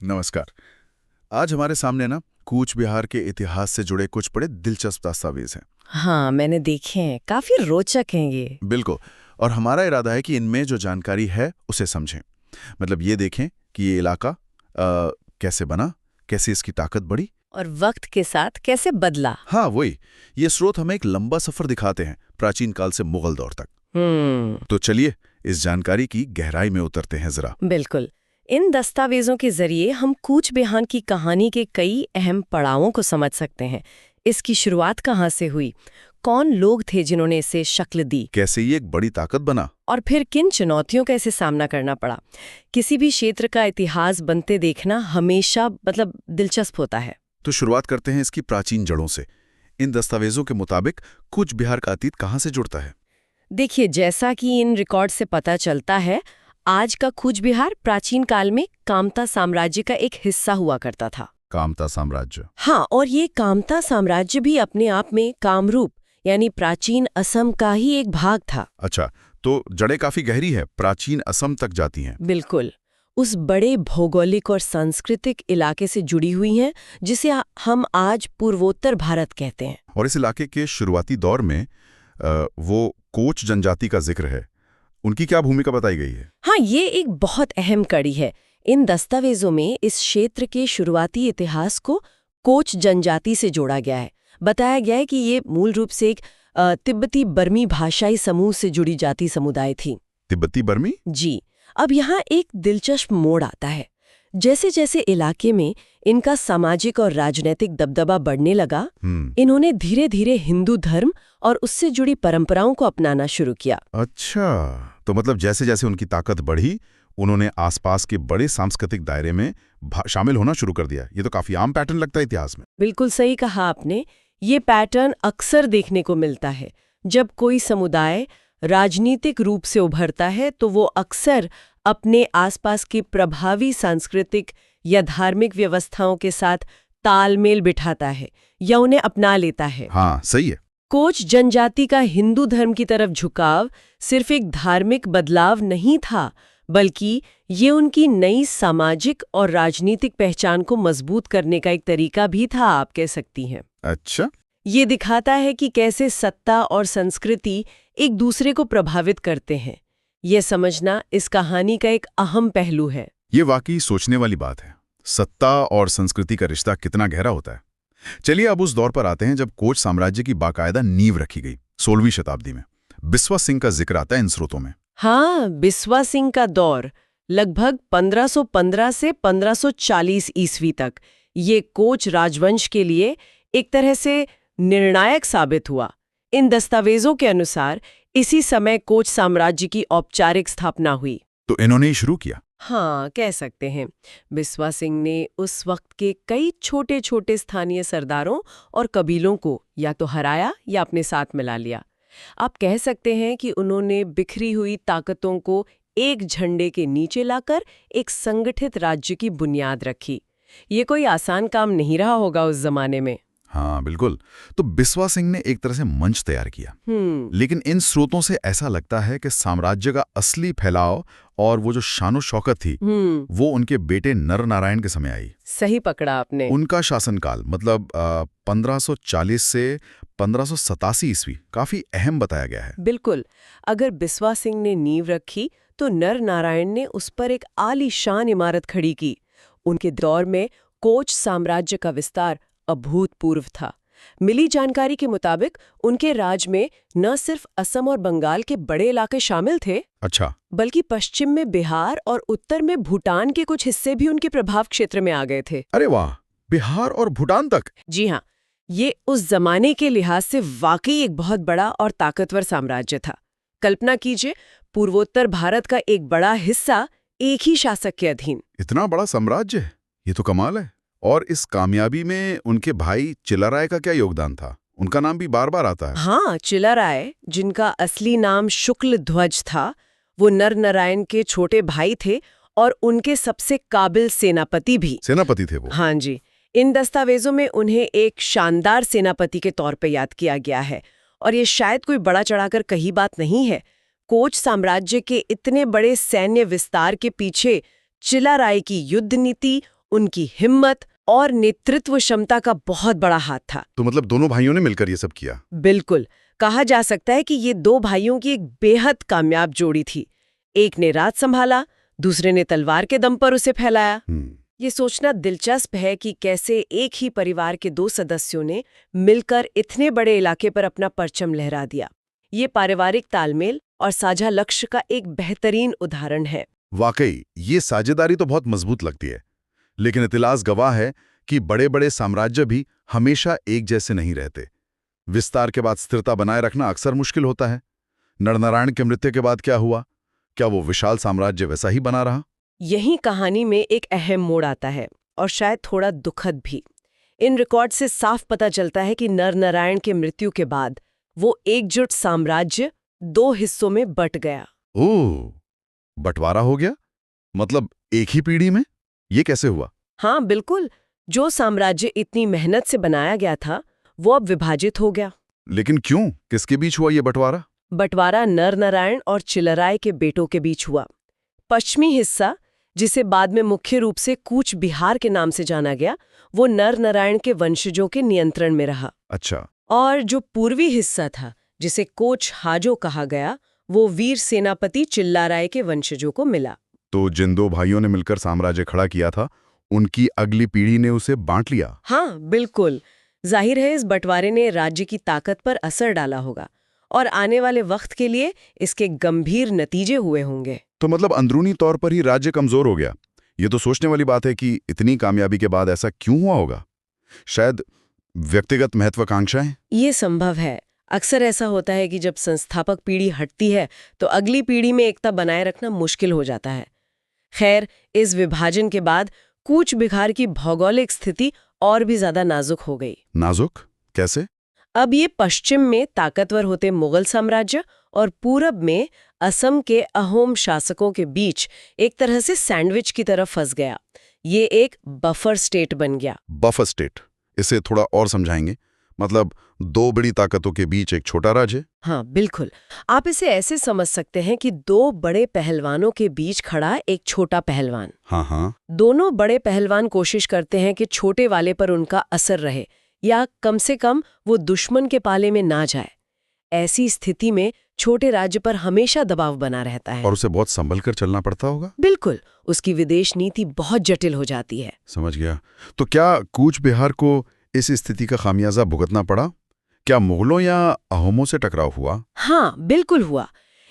नमस्कार। आज हमारे सामने ना कूच बिहार के इतिहास से जुड़े कुछ बड़े दिलचस्प दस्तावेज हैं। हाँ, मैंने देखे हैं। काफी रोचक हैं ये। बिल्कुल। और हमारा इरादा है कि इनमें जो जानकारी है उसे समझें। मतलब ये देखें कि ये इलाका कैसे बना, कैसे इसकी ताकत बढ़ी। और वक्त के साथ कैसे बदला। हाँ, वही। ये स्रोत हमें एक लंबा सफर दिखाते हैं, प्राचीन काल से मुगल दौर तक। तो चलिए इस जानकारी की गहराई में उतरते हैं जरा। बिल्कुल। इन दस्तावेजों के जरिए हम कूच बिहार की कहानी के कई अहम पड़ावों को समझ सकते हैं। इसकी शुरुआत कहाँ से हुई, कौन लोग थे जिन्होंने इसे शक्ल दी, कैसे ये एक बड़ी ताकत बना। और फिर किन चुनौतियों का इसे सामना करना पड़ा। किसी भी क्षेत्र का इतिहास बनते देखना हमेशा दिलचस्प होता है। तो शुरुआत करते हैं इसकी प्राचीन जड़ों से। इन दस्तावेजों के मुताबिक कूच बिहार का अतीत कहाँ से जुड़ता है? देखिए, जैसा कि इन रिकॉर्ड से पता चलता है, आज का कूच बिहार प्राचीन काल में कामता साम्राज्य का एक हिस्सा हुआ करता था। कामता साम्राज्य। हाँ, और ये कामता साम्राज्य भी अपने आप में कामरूप यानी प्राचीन असम का ही एक भाग था। अच्छा, तो जड़ें काफी गहरी है, प्राचीन असम तक जाती हैं। बिल्कुल। उस बड़े भौगोलिक और सांस्कृतिक इलाके से जुड़ी हुई हैं जिसे हम आज पूर्वोत्तर भारत कहते हैं। और इस इलाके के शुरुआती दौर में वो कोच जनजाति का जिक्र है। उनकी क्या भूमिका बताई गई है? हाँ, ये एक बहुत अहम कड़ी है। इन दस्तावेजों में इस क्षेत्र के शुरुआती इतिहास को कोच जनजाति से जोड़ा गया है। बताया गया है कि ये मूल रूप से एक तिब्बती बर्मी भाषाई समूह से जुड़ी जाति समुदाय थी। तिब्बती बर्मी? जी। अब यहाँ एक दिलचस्प मोड़ आता है। जैसे जैसे इलाके में इनका सामाजिक और राजनीतिक दबदबा बढ़ने लगा, इन्होंने धीरे धीरे हिंदू धर्म और उससे जुड़ी परंपराओं को अपनाना शुरू किया। अच्छा, तो मतलब जैसे जैसे उनकी ताकत बढ़ी, उन्होंने आसपास के बड़े सांस्कृतिक दायरे में शामिल होना शुरू कर दिया। ये तो काफी आम पैटर्न लगता है इतिहास में। बिल्कुल सही कहा आपने। ये पैटर्न अक्सर देखने को मिलता है। जब कोई समुदाय राजनीतिक रूप से उभरता है तो वो अक्सर अपने आसपास की प्रभावी सांस्कृतिक या धार्मिक व्यवस्थाओं के साथ तालमेल बिठाता है या उन्हें अपना लेता है। हाँ, सही है। कोच जनजाति का हिंदू धर्म की तरफ झुकाव सिर्फ एक धार्मिक बदलाव नहीं था, बल्कि ये उनकी नई सामाजिक और राजनीतिक पहचान को मजबूत करने का एक तरीका भी था, आप कह सकती हैं। अच्छा। ये दिखाता है कि कैसे सत्ता और संस्कृति एक दूसरे को प्रभावित करते हैं। ये समझना इस कहानी का एक अहम पहलू है। ये वाकई सोचने वाली बात है। सत्ता और संस्कृति का रिश्ता कितना गहरा होता है। चलिए अब उस दौर पर आते हैं जब कोच साम्राज्य की बाकायदा नींव रखी गई, 16वीं शताब्दी में। बिस्वा सिंह का जिक्र आता है इन स्रोतों में। हाँ, बिस्वा सिंह का दौर लगभग 1515 से 1540 ईस्वी तक ये कोच राजवंश के लिए एक तरह से निर्णायक साबित हुआ। इन दस्तावेजों के अनुसार इसी समय कोच साम्राज्य की औपचारिक स्थापना हुई। तो इन्होंने ही शुरू किया। हाँ, कह सकते हैं। बिस्वा सिंह ने उस वक्त के कई छोटे छोटे स्थानीय सरदारों और कबीलों को या तो हराया या अपने साथ मिला लिया। आप कह सकते हैं कि उन्होंने बिखरी हुई ताकतों को एक झंडे के नीचे लाकर एक संगठित राज्य की बुनियाद रखी। ये कोई आसान काम नहीं रहा होगा उस जमाने में। हाँ बिल्कुल। तो बिस्वा सिंह ने एक तरह से मंच तैयार किया। लेकिन इन स्रोतों से ऐसा लगता है कि साम्राज्य का असली फैलाव और वो जो शानो शौकत थी वो उनके बेटे नर नारायण के समय आई। सही पकड़ा आपने। उनका शासनकाल मतलब 1540 से 1587 ईस्वी काफी अहम बताया गया है। बिल्कुल। अगर बिस्वा सिंह ने नींव रखी तो नर नारायण ने उस पर एक आलीशान इमारत खड़ी की। उनके दौर में कोच साम्राज्य का विस्तार अभूतपूर्व था। मिली जानकारी के मुताबिक उनके राज में न सिर्फ असम और बंगाल के बड़े इलाके शामिल थे, अच्छा, बल्कि पश्चिम में बिहार और उत्तर में भूटान के कुछ हिस्से भी उनके प्रभाव क्षेत्र में आ गए थे। अरे वाह, बिहार और भूटान तक। जी हाँ, ये उस जमाने के लिहाज से वाकई एक बहुत बड़ा और ताकतवर साम्राज्य था। कल्पना कीजिए, पूर्वोत्तर भारत का एक बड़ा हिस्सा एक ही शासक के अधीन। इतना बड़ा साम्राज्य, ये तो कमाल है। और इस कामयाबी में उनके भाई चिलाराय का क्या योगदान था? उनका नाम भी बार बार आता है। हाँ, चिलाराय, जिनका असली नाम शुक्ल ध्वज था, वो नर नारायण के छोटे भाई थे और उनके सबसे काबिल सेनापति भी। सेनापति थे वो? हाँ जी। इन दस्तावेजों में उन्हें एक शानदार सेनापति के तौर पे याद किया गया है। और ये शायद कोई बड़ा चढ़ाकर कही बात नहीं है। कोच साम्राज्य के इतने बड़े सैन्य विस्तार के पीछे चिलाराय की युद्ध नीति उनकी हिम्मत और नेतृत्व क्षमता का बहुत बड़ा हाथ था। तो मतलब दोनों भाइयों ने मिलकर ये सब किया। बिल्कुल, कहा जा सकता है कि ये दो भाइयों की एक बेहद कामयाब जोड़ी थी। एक ने राज संभाला, दूसरे ने तलवार के दम पर उसे फैलाया। ये सोचना दिलचस्प है कि कैसे एक ही परिवार के दो सदस्यों ने मिलकर इतने बड़े इलाके पर अपना परचम लहरा दिया। ये पारिवारिक तालमेल और साझा लक्ष्य का एक बेहतरीन उदाहरण है। वाकई ये साझेदारी तो बहुत मजबूत लगती है, लेकिन इतिहास गवाह है कि बड़े-बड़े साम्राज्य भी हमेशा एक जैसे नहीं रहते। विस्तार के बाद स्थिरता बनाए रखना अक्सर मुश्किल होता है। नरनारायण के मृत्यु के बाद क्या हुआ? क्या वो विशाल साम्राज्य वैसा ही बना रहा? यही कहानी में एक अहम मोड़ आता है, और शायद थोड़ा दुखद भी। इन रिकॉर्ड से साफ पता चलता है कि नरनारायण के मृत्यु के बाद वो एकजुट साम्राज्य दो हिस्सों में बट गया। ओह, बंटवारा हो गया? मतलब एक ही पीढ़ी में? ये कैसे हुआ? हाँ बिल्कुल, जो साम्राज्य इतनी मेहनत से बनाया गया था वो अब विभाजित हो गया। लेकिन क्यों? किसके बीच हुआ ये बंटवारा? बंटवारा नरनारायण और चिलराय के बेटों के बीच हुआ। पश्चिमी हिस्सा, जिसे बाद में मुख्य रूप से कूच बिहार के नाम से जाना गया, वो नरनारायण के वंशजों के नियंत्रण में रहा। अच्छा। और जो पूर्वी हिस्सा था, जिसे कोच हाजो कहा गया, वो वीर सेनापति चिल्लाराय के वंशजों को मिला। तो जिन दो भाइयों ने मिलकर साम्राज्य खड़ा किया था, उनकी अगली पीढ़ी ने उसे बांट लिया। हाँ बिल्कुल, जाहिर है इस बंटवारे ने राज्य की ताकत पर असर डाला होगा, और आने वाले वक्त के लिए इसके गंभीर नतीजे हुए होंगे। तो मतलब अंदरूनी तौर पर ही राज्य कमजोर हो गया। ये तो सोचने वाली बात है कि इतनी कामयाबी के बाद ऐसा क्यों हुआ होगा? शायद व्यक्तिगत महत्वाकांक्षाएं? ये संभव है। अक्सर ऐसा होता है कि जब संस्थापक पीढ़ी हटती है तो अगली पीढ़ी में एकता बनाए रखना मुश्किल हो जाता है। खैर, इस विभाजन के बाद कूच बिहार की भौगोलिक स्थिति और भी ज्यादा नाजुक हो गई। नाजुक? कैसे? अब ये पश्चिम में ताकतवर होते मुगल साम्राज्य और पूरब में असम के अहोम शासकों के बीच एक तरह से सैंडविच की तरह फंस गया। ये एक बफर स्टेट बन गया। बफर स्टेट, इसे थोड़ा और समझाएंगे? मतलब दो बड़ी ताकतों के बीच एक छोटा राज्य? हाँ बिल्कुल, आप इसे ऐसे समझ सकते हैं कि दो बड़े पहलवानों के बीच खड़ा एक छोटा पहलवान। हाँ। दोनों बड़े पहलवान कोशिश करते हैं कि छोटे वाले पर उनका असर रहे, या कम से कम वो दुश्मन के पाले में ना जाए। ऐसी स्थिति में छोटे राज्य पर हमेशा दबाव बना रहता है, और उसे बहुत संभल कर चलना पड़ता होगा। बिल्कुल, उसकी विदेश नीति बहुत जटिल हो जाती है। समझ गया। तो क्या कूच बिहार को इस स्थिति का खामियाजा भुगतना पड़ा? क्या मुगलों या अहोमों से टकराव हुआ? हाँ बिल्कुल हुआ।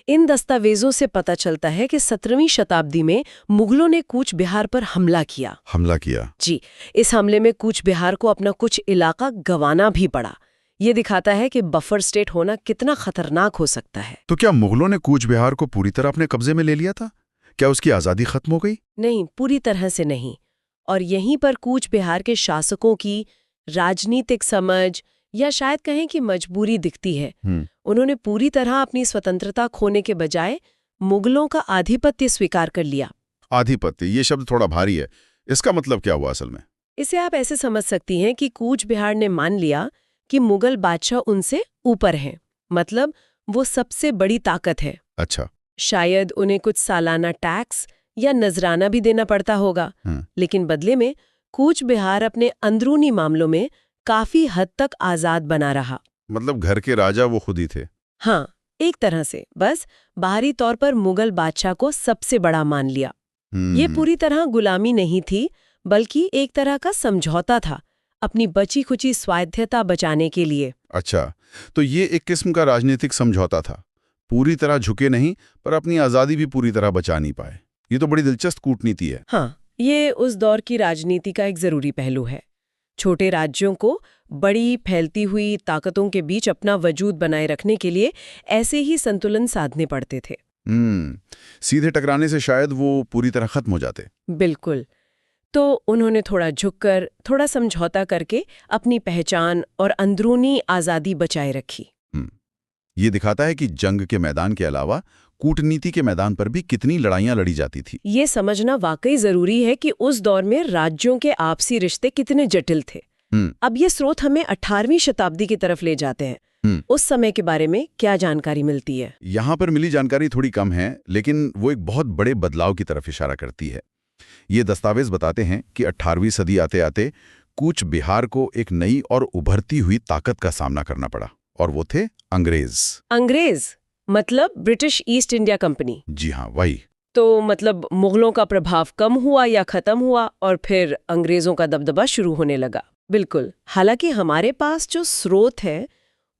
इन दस्तावेजों से पता चलता है कि 17वीं शताब्दी में मुगलों ने कूच बिहार पर हमला किया। जी, इस हमले में कूच बिहार को अपना कुछ इलाका गंवाना भी पड़ा। ये दिखाता है कि बफर स्टेट होना कितना खतरनाक हो सकता है। तो क्या मुगलों ने कूच बिहार को पूरी तरह अपने कब्जे में ले लिया था? क्या उसकी आजादी खत्म हो गई? नहीं, पूरी तरह से नहीं। और यहीं पर कूच बिहार के शासकों की राजनीतिक समझ, या शायद कहें कि मजबूरी दिखती है। उन्होंने पूरी तरह अपनी स्वतंत्रता खोने के बजाय मुगलों का आधिपत्य स्वीकार कर लिया। आधिपत्य, ये शब्द थोड़ा भारी है। इसका मतलब क्या हुआ असल में? इसे आप ऐसे समझ सकती हैं कि कूच बिहार ने मान लिया कि मुगल बादशाह उनसे ऊपर हैं, मतलब वो सबसे बड़ी ताकत है। अच्छा। शायद उन्हें कुछ सालाना टैक्स या नजराना भी देना पड़ता होगा, लेकिन बदले में कूच बिहार अपने अंदरूनी मामलों में काफी हद तक आजाद बना रहा। मतलब घर के राजा वो खुद ही थे? हाँ, एक तरह से। बस बाहरी तौर पर मुगल बादशाह को सबसे बड़ा मान लिया। ये पूरी तरह गुलामी नहीं थी, बल्कि एक तरह का समझौता था, अपनी बची खुची स्वायत्तता बचाने के लिए। अच्छा, तो ये एक किस्म का राजनीतिक समझौता था। पूरी तरह झुके नहीं, पर अपनी आजादी भी पूरी तरह बचा नहीं पाए। ये तो बड़ी दिलचस्प कूटनीति है। हाँ, ये उस दौर की राजनीति का एक जरूरी पहलू है। छोटे राज्यों को बड़ी फैलती हुई ताकतों के बीच अपना वजूद बनाए रखने के लिए ऐसे ही संतुलन साधने पड़ते थे। सीधे टकराने से शायद वो पूरी तरह खत्म हो जाते। बिल्कुल। तो उन्होंने थोड़ा झुककर, थोड़ा समझौता करके अपनी पहचान और अंदरूनी आजादी बचाए रखी। ये दिखाता है कि जंग के मैदान के अलावा कूटनीति के मैदान पर भी कितनी लड़ाइयां लड़ी जाती थी। ये समझना वाकई जरूरी है कि उस दौर में राज्यों के आपसी रिश्ते कितने जटिल थे। अब ये स्रोत हमें 18वीं शताब्दी की तरफ ले जाते हैं। उस समय के बारे में क्या जानकारी मिलती है? यहाँ पर मिली जानकारी थोड़ी कम है, लेकिन वो एक बहुत बड़े बदलाव की तरफ इशारा करती है। ये दस्तावेज बताते हैं कि 18वीं सदी आते आते कूच बिहार को एक नई और उभरती हुई ताकत का सामना करना पड़ा, और वो थे अंग्रेज। अंग्रेज मतलब ब्रिटिश ईस्ट इंडिया कंपनी? जी हाँ, वही। तो मतलब मुगलों का प्रभाव कम हुआ या खत्म हुआ और फिर अंग्रेजों का दबदबा शुरू होने लगा। बिल्कुल। हालांकि हमारे पास जो स्रोत है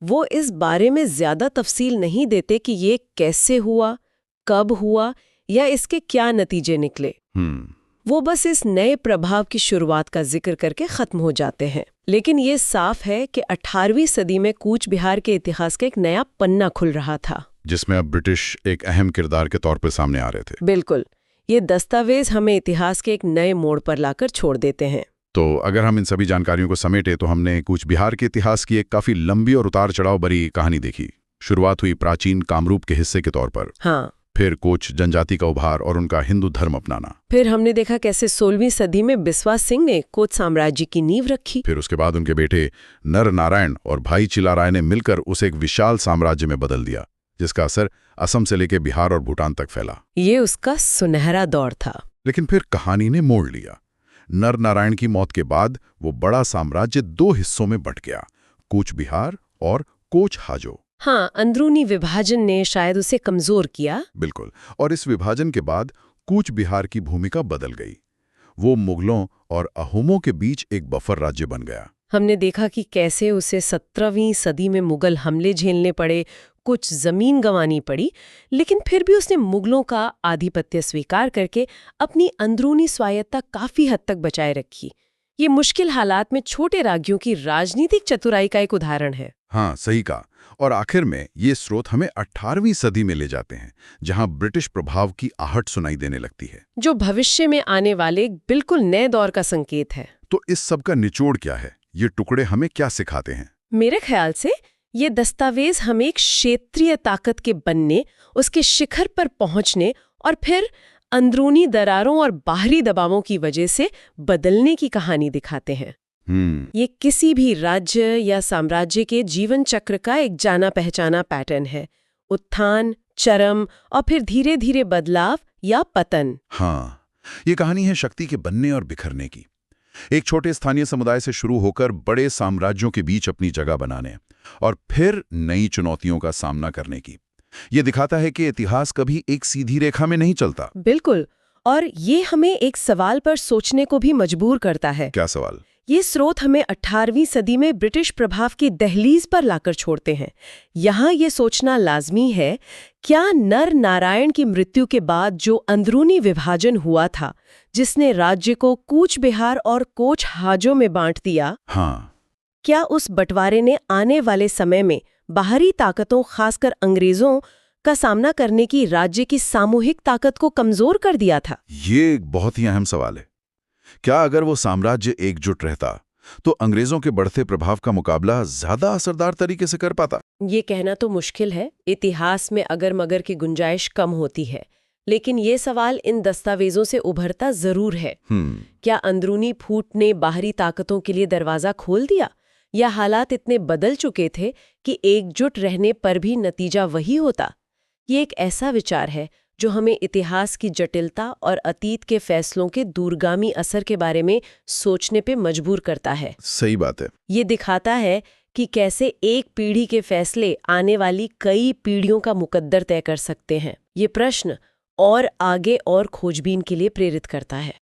वो इस बारे में ज्यादा तफसील नहीं देते कि ये कैसे हुआ, कब हुआ या इसके क्या नतीजे निकले। वो बस इस नए प्रभाव की शुरुआत का जिक्र करके खत्म हो जाते हैं। लेकिन ये साफ है कि 18वीं सदी में कूच बिहार के इतिहास का एक नया पन्ना खुल रहा था, जिसमें अब ब्रिटिश एक अहम किरदार के तौर पर सामने आ रहे थे। बिल्कुल। ये दस्तावेज हमें इतिहास के एक नए मोड़ पर लाकर छोड़ देते हैं। तो अगर हम इन सभी जानकारियों को समेटे तो हमने कूच बिहार के इतिहास की एक काफी लंबी और उतार चढ़ाव भरी कहानी देखी। शुरुआत हुई प्राचीन कामरूप के हिस्से के तौर पर। हाँ। फिर कोच जनजाति का उभार और उनका हिंदू धर्म अपनाना। फिर हमने देखा कैसे 16वीं सदी में बिस्वा सिंह ने कोच साम्राज्य की नींव रखी। फिर उसके बाद उनके बेटे नर नारायण और भाई चिलाराय ने मिलकर उसे एक विशाल साम्राज्य में बदल दिया, जिसका असर असम से लेकर बिहार और भूटान तक फैला। ये उसका सुनहरा दौर था। लेकिन फिर कहानी ने मोड़ लिया। नर नारायण की मौत के बाद वो बड़ा साम्राज्य 2 हिस्सों में बंट गया, कूच बिहार और कोच हाजो। हाँ, अंदरूनी विभाजन ने शायद उसे कमजोर किया। बिल्कुल। और इस विभाजन के बाद कूच बिहार की भूमिका बदल गई। वो मुगलों और अहोमों के बीच एक बफर राज्य बन गया। हमने देखा कि कैसे उसे 17वीं सदी में मुगल हमले झेलने पड़े, कुछ जमीन गंवानी पड़ी, लेकिन फिर भी उसने मुगलों का आधिपत्य स्वीकार करके अपनी अंदरूनी स्वायत्ता काफी हद तक बचाए रखी। ये मुश्किल हालात में छोटे राज्यों की राजनीतिक चतुराई का एक उदाहरण है। हाँ, सही कहा। और आखिर में ये स्रोत हमें 18वीं सदी में ले जाते हैं, जहां ब्रिटिश प्रभाव की आहट सुनाई देने लगती है, जो भविष्य में आने वाले एक बिल्कुल नए दौर का संकेत है। तो इस सब का निचोड़ क्या है? ये टुकड़े हमें क्या सिखाते हैं? मेरे ख्याल से ये दस्तावेज हमें एक क्षेत्रीय ताकत के बनने, उसके शिखर पर पहुंचने और फिर अंदरूनी दरारों और बाहरी दबावों की वजह से बदलने की कहानी दिखाते हैं। ये किसी भी राज्य या साम्राज्य के जीवन चक्र का एक जाना पहचाना पैटर्न है। उत्थान, चरम और फिर धीरे धीरे बदलाव या पतन। हाँ, ये कहानी है शक्ति के बनने और बिखरने की। एक छोटे स्थानीय समुदाय से शुरू होकर बड़े साम्राज्यों के बीच अपनी जगह बनाने और फिर नई चुनौतियों का सामना करने की। ये दिखाता है कि इतिहास कभी एक सीधी रेखा में नहीं चलता। बिल्कुल। और ये हमें एक सवाल पर सोचने को भी मजबूर करता है। क्या सवाल? ये स्रोत हमें 18वीं सदी में ब्रिटिश प्रभाव की दहलीज पर लाकर छोड़ते हैं। यहाँ ये सोचना लाजमी है, क्या नर नारायण की मृत्यु के बाद जो अंदरूनी विभाजन हुआ था, जिसने राज्य को कूच बिहार और कोच हाजो में बांट दिया, हाँ, क्या उस बंटवारे ने आने वाले समय में बाहरी ताकतों, खासकर अंग्रेजों का सामना करने की राज्य की सामूहिक ताकत को कमजोर कर दिया था? ये एक बहुत ही अहम सवाल है। क्या अगर वो साम्राज्य एकजुट रहता तो अंग्रेजों के बढ़ते प्रभाव का मुकाबला ज्यादा असरदार तरीके से कर पाता? ये कहना तो मुश्किल है। इतिहास में अगर मगर की गुंजाइश कम होती है, लेकिन ये सवाल इन दस्तावेजों से उभरता जरूर है। क्या अंदरूनी फूट ने बाहरी ताकतों के लिए दरवाजा खोल दिया, या हालात इतने बदल चुके थे कि एकजुट रहने पर भी नतीजा वही होता? ये एक ऐसा विचार है जो हमें इतिहास की जटिलता और अतीत के फैसलों के दूरगामी असर के बारे में सोचने पे मजबूर करता है। सही बात है। ये दिखाता है कि कैसे एक पीढ़ी के फैसले आने वाली कई पीढ़ियों का मुकद्दर तय कर सकते हैं। ये प्रश्न और आगे और खोजबीन के लिए प्रेरित करता है।